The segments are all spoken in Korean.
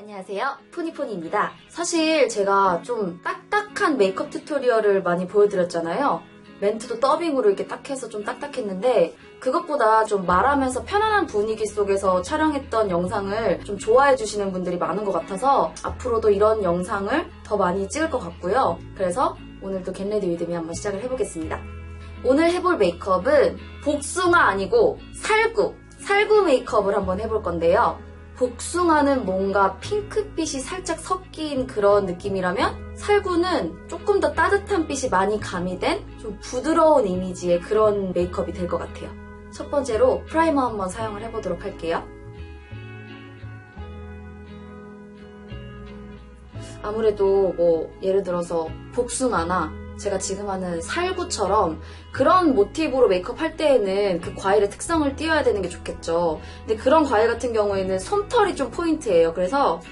안녕하세요, 푸니푸니입니다. 사실 제가 좀 딱딱한 메이크업 튜토리얼을 많이 보여드렸잖아요. 멘트도 더빙으로 이렇게 딱 해서 좀 딱딱했는데 그것보다 좀 말하면서 편안한 분위기 속에서 촬영했던 영상을 좀 좋아해 주시는 분들이 많은 것 같아서 앞으로도 이런 영상을 더 많이 찍을 것 같고요. 그래서 오늘도 겟레디 위드미 한번 시작을 해보겠습니다. 오늘 해볼 메이크업은 복숭아 아니고 살구 메이크업을 한번 해볼 건데요. 복숭아는 뭔가 핑크빛이 살짝 섞인 그런 느낌이라면 살구는 조금 더 따뜻한 빛이 많이 가미된 좀 부드러운 이미지의 그런 메이크업이 될 것 같아요. 첫 번째로 프라이머 한번 사용을 해보도록 할게요. 아무래도 예를 들어서 복숭아나 제가 지금 하는 살구처럼 그런 모티브로 메이크업 할 때에는 그 과일의 특성을 띄워야 되는 게 좋겠죠. 근데 그런 과일 같은 경우에는 솜털이 좀 포인트예요. 그래서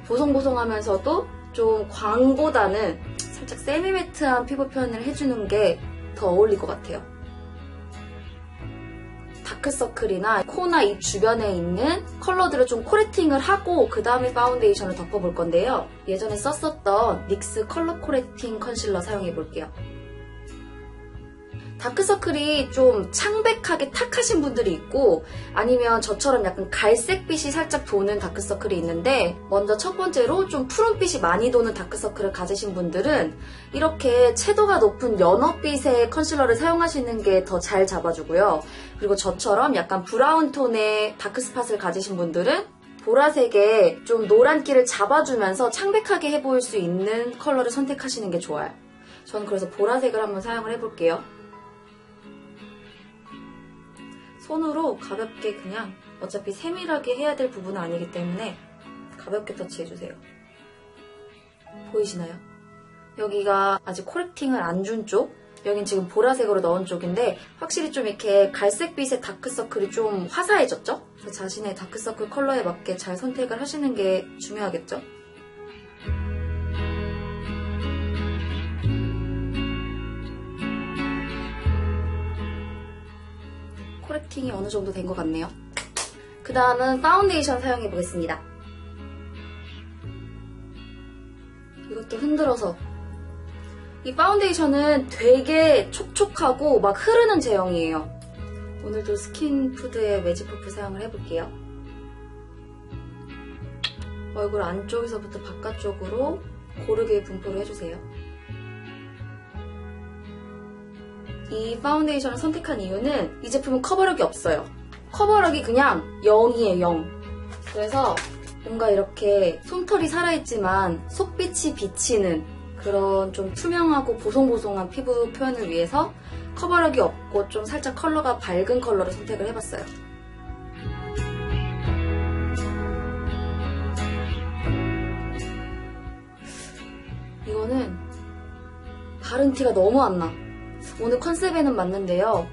보송보송하면서도 좀 광보다는 살짝 세미매트한 피부 표현을 해주는 게 더 어울릴 것 같아요. 다크서클이나 코나 입 주변에 있는 컬러들을 좀 코레팅을 하고 그 다음에 파운데이션을 덮어볼 건데요. 예전에 썼었던 닉스 컬러 코레팅 컨실러 사용해볼게요. 다크서클이 좀 창백하게 탁하신 분들이 있고 아니면 저처럼 약간 갈색빛이 살짝 도는 다크서클이 있는데 먼저 첫 번째로 좀 푸른빛이 많이 도는 다크서클을 가지신 분들은 이렇게 채도가 높은 연어빛의 컨실러를 사용하시는 게 더 잘 잡아주고요. 그리고 저처럼 약간 브라운 톤의 다크스팟을 가지신 분들은 보라색에 좀 노란기를 잡아주면서 창백하게 해보일 수 있는 컬러를 선택하시는 게 좋아요. 저는 그래서 보라색을 한번 사용을 해볼게요. 손으로 가볍게 그냥 어차피 세밀하게 해야 될 부분은 아니기 때문에 가볍게 터치해주세요. 보이시나요? 여기가 아직 코렉팅을 안 준 쪽, 여긴 지금 보라색으로 넣은 쪽인데 확실히 좀 이렇게 갈색빛의 다크서클이 좀 화사해졌죠? 그래서 자신의 다크서클 컬러에 맞게 잘 선택을 하시는 게 중요하겠죠? 코렉팅이 어느 정도 된 것 같네요. 그 다음은 파운데이션 사용해 보겠습니다. 이것도 흔들어서. 이 파운데이션은 되게 촉촉하고 막 흐르는 제형이에요. 오늘도 스킨푸드의 매직퍼프 사용을 해볼게요. 얼굴 안쪽에서부터 바깥쪽으로 고르게 분포를 해주세요. 이 파운데이션을 선택한 이유는 이 제품은 커버력이 없어요. 커버력이 그냥 0이에요, 0. 그래서 뭔가 이렇게 솜털이 살아있지만 속빛이 비치는 그런 좀 투명하고 보송보송한 피부 표현을 위해서 커버력이 없고 좀 살짝 컬러가 밝은 컬러를 선택을 해봤어요. 이거는 바른 티가 너무 안 나. 오늘 컨셉에는 맞는데요.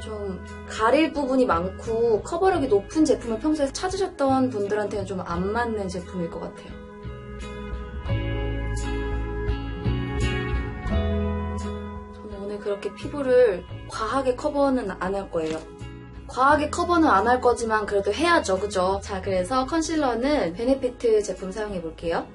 좀 가릴 부분이 많고 커버력이 높은 제품을 평소에 찾으셨던 분들한테는 좀 안 맞는 제품일 것 같아요. 저는 오늘 그렇게 피부를 과하게 커버는 안 할 거예요. 과하게 커버는 안 할 거지만 그래도 해야죠, 그죠? 자, 그래서 컨실러는 베네피트 제품 사용해 볼게요.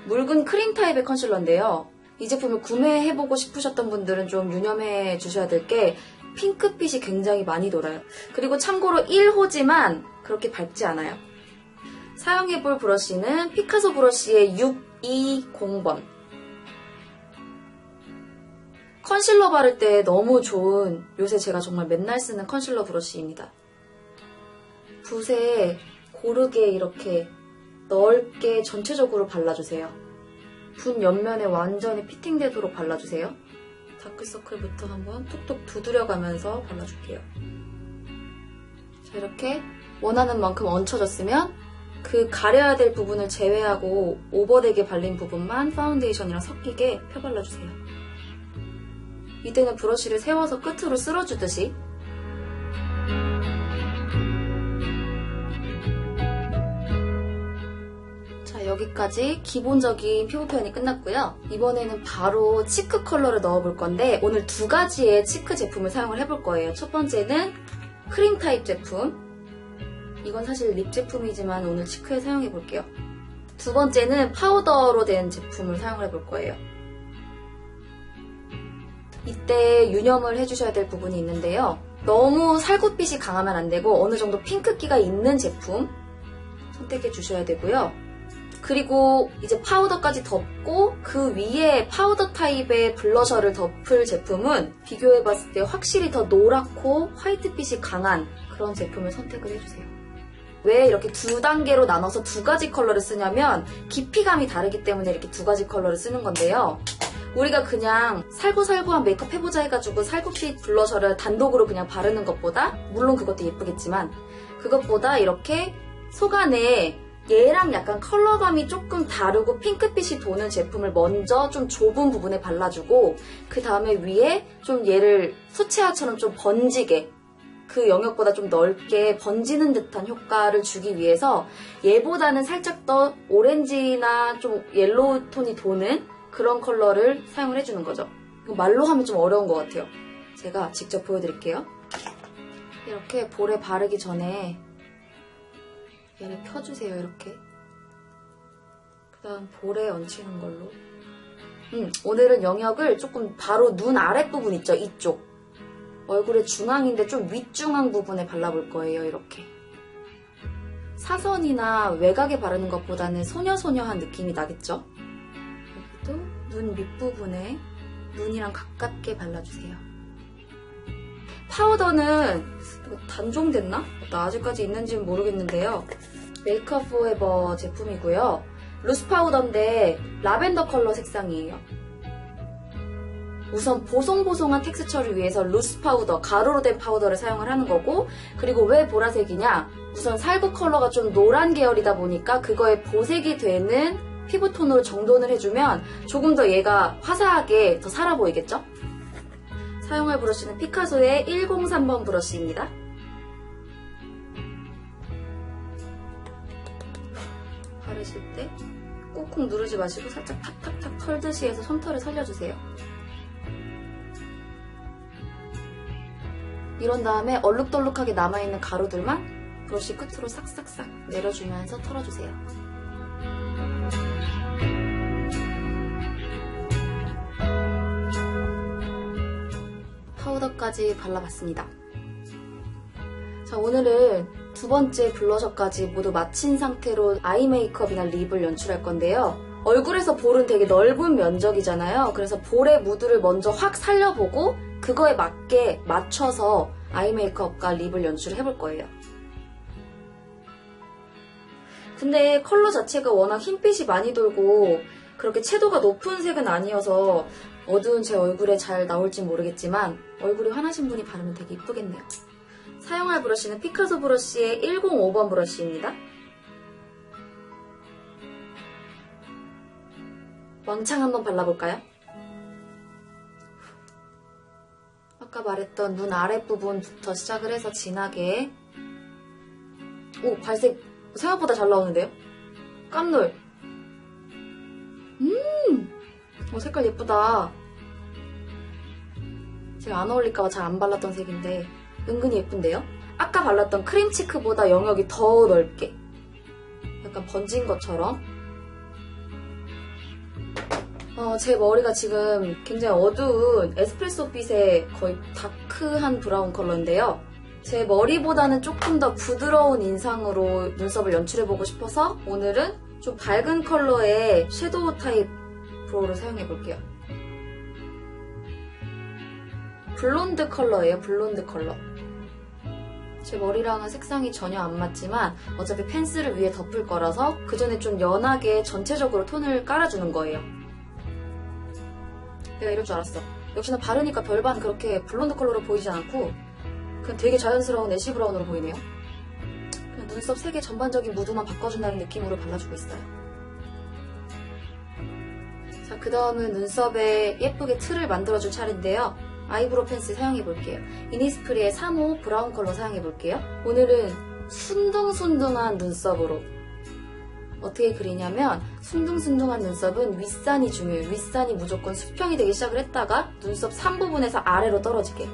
묽은 크림 타입의 컨실러인데요. 이 제품을 구매해보고 싶으셨던 분들은 좀 유념해 주셔야 될 게 핑크빛이 굉장히 많이 돌아요. 그리고 참고로 1호지만 그렇게 밝지 않아요. 사용해볼 브러쉬는 피카소 브러쉬의 620번. 컨실러 바를 때 너무 좋은 요새 제가 정말 맨날 쓰는 컨실러 브러쉬입니다. 붓에 고르게 이렇게 넓게 전체적으로 발라주세요. 붓 옆면에 완전히 피팅되도록 발라주세요. 다크서클부터 한번 톡톡 두드려가면서 발라줄게요. 자, 이렇게 원하는 만큼 얹혀졌으면 그 가려야 될 부분을 제외하고 오버되게 발린 부분만 파운데이션이랑 섞이게 펴발라주세요. 이때는 브러쉬를 세워서 끝으로 쓸어주듯이 여기까지 기본적인 피부 표현이 끝났고요. 이번에는 바로 치크 컬러를 넣어볼 건데 오늘 두 가지의 치크 제품을 사용을 해볼 거예요. 첫 번째는 크림 타입 제품, 이건 사실 립 제품이지만 오늘 치크에 사용해 볼게요. 두 번째는 파우더로 된 제품을 사용을 해볼 거예요. 이때 유념을 해주셔야 될 부분이 있는데요. 너무 살구빛이 강하면 안 되고 어느 정도 핑크기가 있는 제품 선택해 주셔야 되고요. 그리고 이제 파우더까지 덮고 그 위에 파우더 타입의 블러셔를 덮을 제품은 비교해봤을 때 확실히 더 노랗고 화이트빛이 강한 그런 제품을 선택을 해주세요. 왜 이렇게 두 단계로 나눠서 두 가지 컬러를 쓰냐면 깊이감이 다르기 때문에 이렇게 두 가지 컬러를 쓰는 건데요. 우리가 그냥 살구살구한 메이크업 해보자 해가지고 살구빛 블러셔를 단독으로 그냥 바르는 것보다, 물론 그것도 예쁘겠지만 그것보다 이렇게 속 안에 얘랑 약간 컬러감이 조금 다르고 핑크빛이 도는 제품을 먼저 좀 좁은 부분에 발라주고 그 다음에 위에 좀 얘를 수채화처럼 좀 번지게, 그 영역보다 좀 넓게 번지는 듯한 효과를 주기 위해서 얘보다는 살짝 더 오렌지나 좀 옐로우 톤이 도는 그런 컬러를 사용을 해주는 거죠. 이거 말로 하면 좀 어려운 것 같아요. 제가 직접 보여드릴게요. 이렇게 볼에 바르기 전에 얘를 펴주세요. 이렇게. 그 다음 볼에 얹히는 걸로. 오늘은 영역을 조금 바로 눈 아랫부분 있죠? 이쪽. 얼굴의 중앙인데 좀 윗중앙 부분에 발라볼 거예요. 이렇게. 사선이나 외곽에 바르는 것보다는 소녀소녀한 느낌이 나겠죠? 여기도 눈 밑부분에 눈이랑 가깝게 발라주세요. 파우더는 단종됐나? 나 아직까지 있는지는 모르겠는데요. 메이크업 포에버 제품이고요. 루스 파우더인데 라벤더 컬러 색상이에요. 우선 보송보송한 텍스처를 위해서 루스 파우더, 가루로 된 파우더를 사용을 하는 거고, 그리고 왜 보라색이냐? 우선 살구 컬러가 좀 노란 계열이다 보니까 그거에 보색이 되는 피부톤으로 정돈을 해주면 조금 더 얘가 화사하게 더 살아 보이겠죠? 사용할 브러쉬는 피카소의 103번 브러쉬입니다. 바르실 때 꾹꾹 누르지 마시고 살짝 탁탁탁 털듯이 해서 솜털을 살려주세요. 이런 다음에 얼룩덜룩하게 남아있는 가루들만 브러쉬 끝으로 싹싹싹 내려주면서 털어주세요. 파우더까지 발라봤습니다. 자, 오늘은 두 번째 블러셔까지 모두 마친 상태로 아이 메이크업이나 립을 연출할 건데요. 얼굴에서 볼은 되게 넓은 면적이잖아요. 그래서 볼의 무드를 먼저 확 살려보고 그거에 맞게 맞춰서 아이 메이크업과 립을 연출해볼 거예요. 근데 컬러 자체가 워낙 흰빛이 많이 돌고 그렇게 채도가 높은 색은 아니어서 어두운 제 얼굴에 잘 나올진 모르겠지만 얼굴이 환하신 분이 바르면 되게 이쁘겠네요. 사용할 브러쉬는 피카소 브러쉬의 105번 브러쉬입니다. 왕창 한번 발라볼까요? 아까 말했던 눈 아랫부분부터 시작을 해서 진하게. 오, 발색 생각보다 잘 나오는데요? 깜놀. 색깔 예쁘다. 제가 안 어울릴까봐 잘 안 발랐던 색인데 은근히 예쁜데요? 아까 발랐던 크림치크보다 영역이 더 넓게 약간 번진 것처럼. 제 머리가 지금 굉장히 어두운 에스프레소빛의 거의 다크한 브라운 컬러인데요. 제 머리보다는 조금 더 부드러운 인상으로 눈썹을 연출해보고 싶어서 오늘은 좀 밝은 컬러의 섀도우 타입 브로우를 사용해볼게요. 블론드 컬러예요. 블론드 컬러. 제 머리랑은 색상이 전혀 안 맞지만 어차피 펜슬을 위에 덮을 거라서 그 전에 좀 연하게 전체적으로 톤을 깔아주는 거예요. 내가 이럴 줄 알았어. 역시나 바르니까 별반 그렇게 블론드 컬러로 보이지 않고 그냥 되게 자연스러운 애쉬 브라운으로 보이네요. 그냥 눈썹 색의 전반적인 무드만 바꿔준다는 느낌으로 발라주고 있어요. 자, 그 다음은 눈썹에 예쁘게 틀을 만들어줄 차례인데요. 아이브로우 펜슬 사용해볼게요. 이니스프리의 3호 브라운 컬러 사용해볼게요. 오늘은 순둥순둥한 눈썹으로. 어떻게 그리냐면 순둥순둥한 눈썹은 윗산이 중요해요. 윗산이 무조건 수평이 되기 시작을 했다가 눈썹 3부분에서 아래로 떨어지게.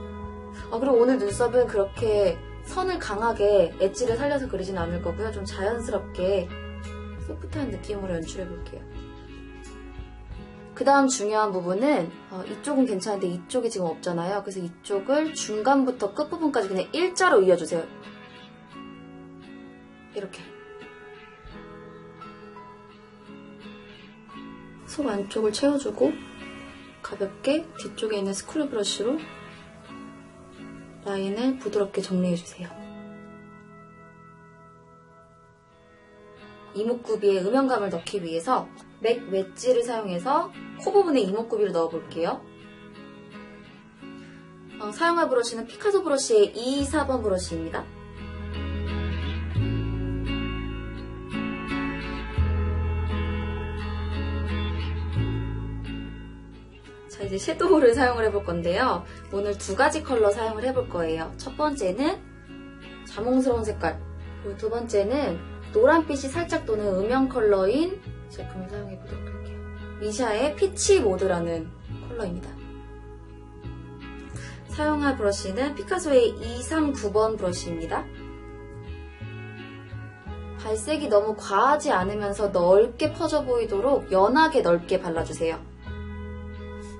그리고 오늘 눈썹은 그렇게 선을 강하게 엣지를 살려서 그리진 않을 거고요. 좀 자연스럽게 소프트한 느낌으로 연출해 볼게요. 그 다음 중요한 부분은 이쪽은 괜찮은데 이쪽이 지금 없잖아요. 그래서 이쪽을 중간부터 끝부분까지 그냥 일자로 이어주세요. 이렇게. 속 안쪽을 채워주고 가볍게 뒤쪽에 있는 스크류 브러쉬로 라인을 부드럽게 정리해주세요. 이목구비에 음영감을 넣기 위해서 맥 웨지를 사용해서 코 부분에 이목구비를 넣어볼게요. 사용할 브러쉬는 피카소 브러쉬의 224번 브러쉬입니다. 자, 이제 섀도우를 사용을 해볼 건데요. 오늘 두 가지 컬러 사용을 해볼 거예요. 첫 번째는 자몽스러운 색깔, 그리고 두 번째는 노란빛이 살짝 도는 음영 컬러인 제품을 사용해 보도록 할게요. 미샤의 피치 모드라는 컬러입니다. 사용할 브러쉬는 피카소의 239번 브러쉬입니다. 발색이 너무 과하지 않으면서 넓게 퍼져 보이도록 연하게 넓게 발라주세요.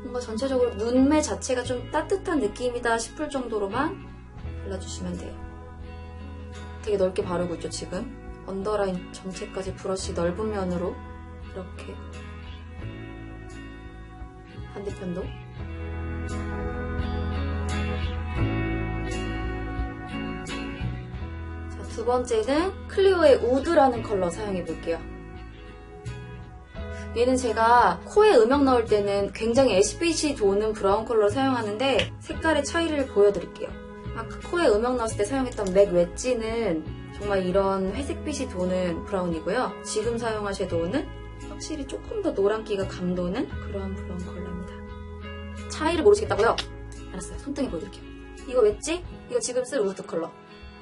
뭔가 전체적으로 눈매 자체가 좀 따뜻한 느낌이다 싶을 정도로만 발라주시면 돼요. 되게 넓게 바르고 있죠, 지금? 언더라인 전체까지 브러쉬 넓은 면으로 이렇게. 반대편도. 자, 두 번째는 클리오의 우드라는 컬러 사용해 볼게요. 얘는 제가 코에 음영 넣을 때는 굉장히 애쉬빛이 도는 브라운 컬러를 사용하는데 색깔의 차이를 보여드릴게요. 아까 코에 음영 넣었을 때 사용했던 맥 웨지는 정말 이런 회색빛이 도는 브라운이고요. 지금 사용할 섀도우는 확실히 조금 더 노란기가 감도는 그런 브라운 컬러입니다. 차이를 모르시겠다고요? 알았어요. 손등에 보여드릴게요. 이거 웨지? 이거 지금 쓸 우드 컬러.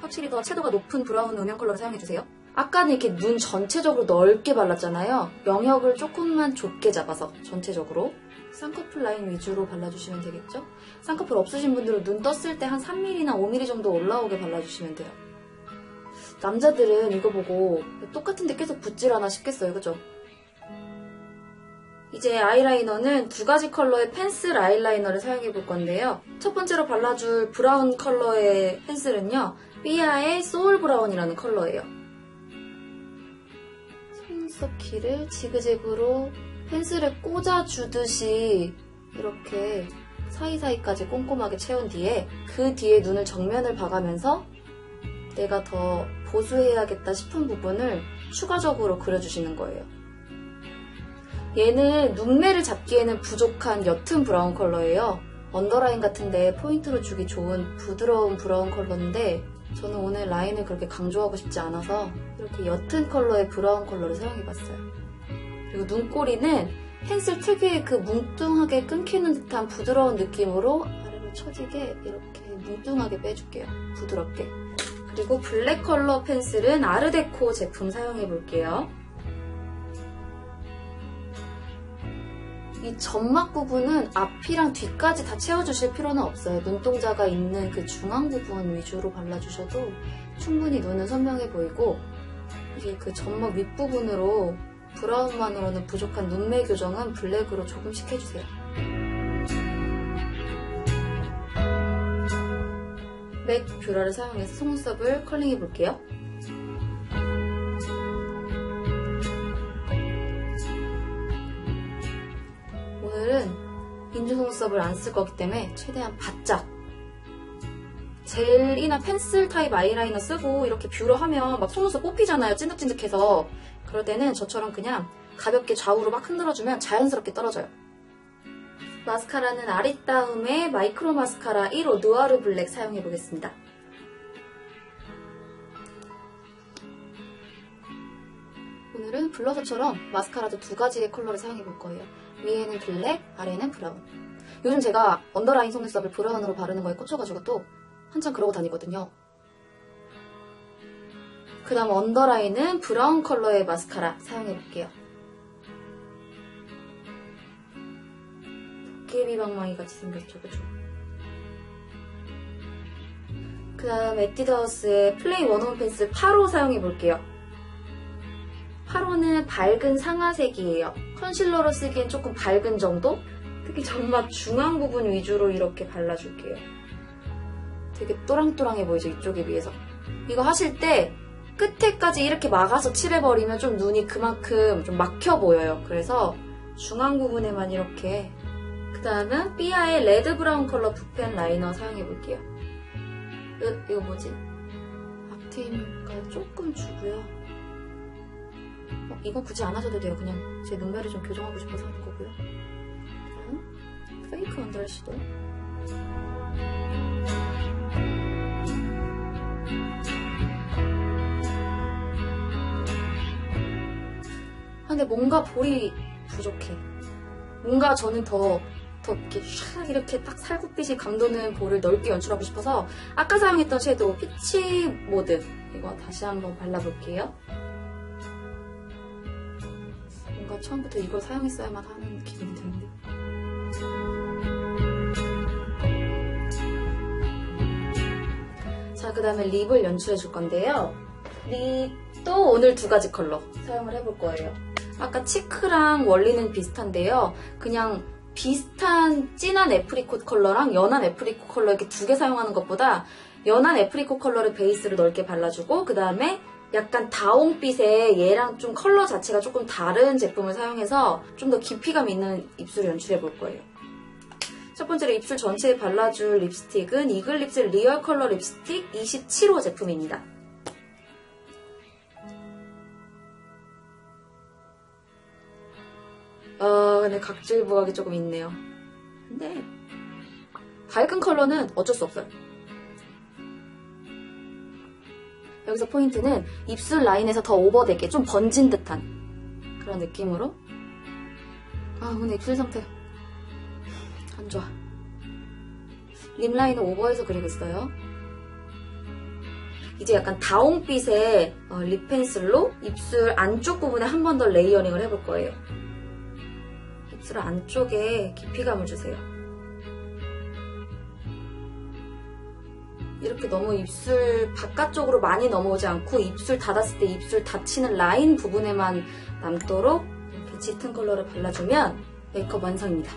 확실히 더 채도가 높은 브라운 음영 컬러를 사용해주세요. 아까는 이렇게 눈 전체적으로 넓게 발랐잖아요. 영역을 조금만 좁게 잡아서 전체적으로 쌍꺼풀 라인 위주로 발라주시면 되겠죠? 쌍꺼풀 없으신 분들은 눈 떴을 때 한 3mm나 5mm 정도 올라오게 발라주시면 돼요. 남자들은 이거 보고 똑같은데 계속 붓질 않아 싶겠어요, 그죠? 이제 아이라이너는 두 가지 컬러의 펜슬 아이라이너를 사용해 볼 건데요. 첫 번째로 발라줄 브라운 컬러의 펜슬은요, 삐아의 소울 브라운이라는 컬러예요. 속눈썹 길을 지그재그로 펜슬을 꽂아주듯이 이렇게 사이사이까지 꼼꼼하게 채운 뒤에 그 뒤에 눈을 정면을 봐가면서 내가 더 보수해야겠다 싶은 부분을 추가적으로 그려주시는 거예요. 얘는 눈매를 잡기에는 부족한 옅은 브라운 컬러예요. 언더라인 같은데 포인트로 주기 좋은 부드러운 브라운 컬러인데 저는 오늘 라인을 그렇게 강조하고 싶지 않아서 이렇게 옅은 컬러의 브라운 컬러를 사용해봤어요. 그리고 눈꼬리는 펜슬 특유의 그 뭉뚱하게 끊기는 듯한 부드러운 느낌으로 아래로 처지게 이렇게 뭉뚱하게 빼줄게요. 부드럽게. 그리고 블랙 컬러 펜슬은 아르데코 제품 사용해볼게요. 이 점막 부분은 앞이랑 뒤까지 다 채워주실 필요는 없어요. 눈동자가 있는 그 중앙 부분 위주로 발라주셔도 충분히 눈은 선명해 보이고 이게 그 점막 윗부분으로 브라운만으로는 부족한 눈매 교정은 블랙으로 조금씩 해주세요. 맥 뷰러를 사용해서 속눈썹을 컬링해볼게요. 오늘은 인중 속눈썹을 안 쓸 거기 때문에 최대한 바짝 젤이나 펜슬 타입 아이라이너 쓰고 이렇게 뷰러 하면 막 속눈썹 뽑히잖아요. 찐득찐득해서. 그럴 때는 저처럼 그냥 가볍게 좌우로 막 흔들어주면 자연스럽게 떨어져요. 마스카라는 아리따움의 마이크로 마스카라 1호 누아르 블랙 사용해보겠습니다. 오늘은 블러셔처럼 마스카라도 두 가지의 컬러를 사용해볼 거예요. 위에는 블랙, 아래는 브라운. 요즘 제가 언더라인 속눈썹을 브라운으로 바르는 거에 꽂혀가지고 또 한참 그러고 다니거든요. 그 다음 언더라인은 브라운 컬러의 마스카라 사용해볼게요. 도깨비 방망이 같이 생겼죠, 그죠? 그 다음 에뛰드하우스의 플레이 원홈 펜슬 8호 사용해볼게요. 8호는 밝은 상아색이에요. 컨실러로 쓰기엔 조금 밝은 정도? 특히 점막 중앙 부분 위주로 이렇게 발라줄게요. 되게 또랑또랑해 보이죠? 이쪽에 비해서. 이거 하실 때 끝에까지 이렇게 막아서 칠해버리면 좀 눈이 그만큼 좀 막혀 보여요. 그래서 중앙 부분에만 이렇게. 그 다음은 삐아의 레드 브라운 컬러 붓펜 라이너 사용해볼게요. 이거 뭐지? 앞트임 효과 조금 주고요. 이건 굳이 안 하셔도 돼요. 그냥 제 눈매를 좀 교정하고 싶어서 하는 거고요. 다음 페이크 언더아이 섀도우. 근데 뭔가 볼이 부족해. 뭔가 저는 더 이렇게 샥 이렇게 딱 살구빛이 감도는 볼을 넓게 연출하고 싶어서 아까 사용했던 섀도우 피치 모드 이거 다시 한번 발라볼게요. 뭔가 처음부터 이걸 사용했어야만 하는 기분이 드는데. 자, 그 다음에 립을 연출해 줄 건데요. 립도 오늘 2가지 컬러 사용을 해볼 거예요. 아까 치크랑 원리는 비슷한데요. 그냥 비슷한 진한 애프리콧 컬러랑 연한 애프리콧 컬러 이렇게 2개 사용하는 것보다 연한 애프리콧 컬러를 베이스로 넓게 발라주고 그 다음에 약간 다홍빛의 얘랑 좀 컬러 자체가 조금 다른 제품을 사용해서 좀 더 깊이감 있는 입술을 연출해 볼 거예요. 첫 번째로 입술 전체에 발라줄 립스틱은 이글립스 리얼 컬러 립스틱 27호 제품입니다. 근데 각질 부각이 조금 있네요. 근데 밝은 컬러는 어쩔 수 없어요. 여기서 포인트는 입술 라인에서 더 오버되게 좀 번진 듯한 그런 느낌으로. 근데 입술 상태 안 좋아. 립 라인을 오버해서 그리고 있어요. 이제 약간 다홍빛의 립 펜슬로 입술 안쪽 부분에 한 번 더 레이어링을 해볼 거예요. 입술 안쪽에 깊이감을 주세요. 이렇게 너무 입술 바깥쪽으로 많이 넘어오지 않고 입술 닫았을 때 입술 닫히는 라인 부분에만 남도록 이렇게 짙은 컬러를 발라주면 메이크업 완성입니다.